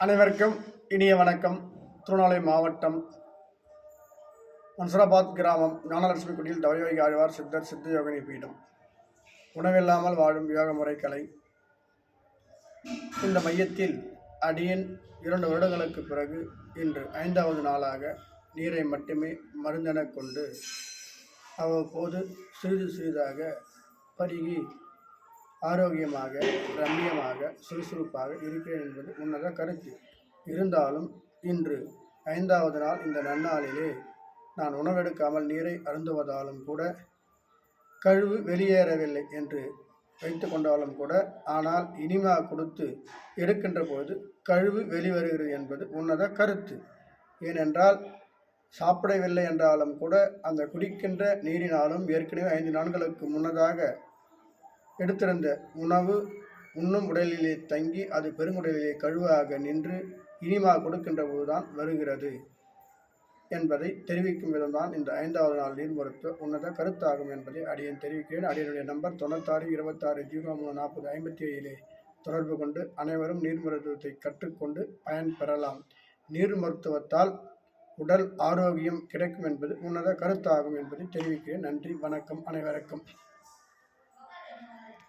அனைவருக்கும் இனிய வணக்கம். திருவண்ணாமலை மாவட்டம் மன்சூராபாத் கிராமம் ஞானலட்சுமி குடியில் தவயோகி ஆழ்வார் சித்தர் சித்த யோகினி பீடம். உணவில்லாமல் வாழும் யோக முறைக்கலை. இந்த மையத்தில் அடியன் 2 வருடங்களுக்கு பிறகு இன்று 5வது நாளாக நீரை மட்டுமே மருந்தென கொண்டு அவ்வப்போது சிறிது சிறிதாக பருகி ஆரோக்கியமாக, ரம்மியமாக, சுறுசுறுப்பாக இருக்கிறேன் என்பது உன்னத கருத்து. இருந்தாலும் இன்று 5வது நாள். இந்த நன்னாளிலே நான் உணவெடுக்காமல் நீரை அருந்துவதாலும் கூட கழிவு வெளியேறவில்லை என்று வைத்து கொண்டாலும் கூட, ஆனால் இனிமா கொடுத்து எடுக்கின்ற போது கழிவு வெளிவருகிறது என்பது உன்னத கருத்து. ஏனென்றால் சாப்பிடவில்லை என்றாலும் கூட அந்த குடிக்கின்ற நீரினாலும் ஏற்கனவே 5 நாட்களுக்கு முன்னதாக எடுத்திருந்த உணவு உண்ணும் உடலிலே தங்கி அது பெருங்குடலிலே கழுவாக நின்று இனிமா கொடுக்கின்ற போதுதான் வருகிறது என்பதை தெரிவிக்கும் விதம்தான் இந்த 5வது நாள் நீர் மருத்துவ உன்னத கருத்தாகும் என்பதை அடியேன் தெரிவிக்கிறேன். அடியனுடைய நம்பர் 96 26 03 40 57 தொடர்பு கொண்டு அனைவரும் நீர் மருத்துவத்தை கற்றுக்கொண்டு பயன் பெறலாம். நீர் மருத்துவத்தால் உடல் ஆரோக்கியம் கிடைக்கும் என்பது உன்னத கருத்தாகும் என்பதை தெரிவிக்கிறேன். நன்றி, வணக்கம் அனைவருக்கும்.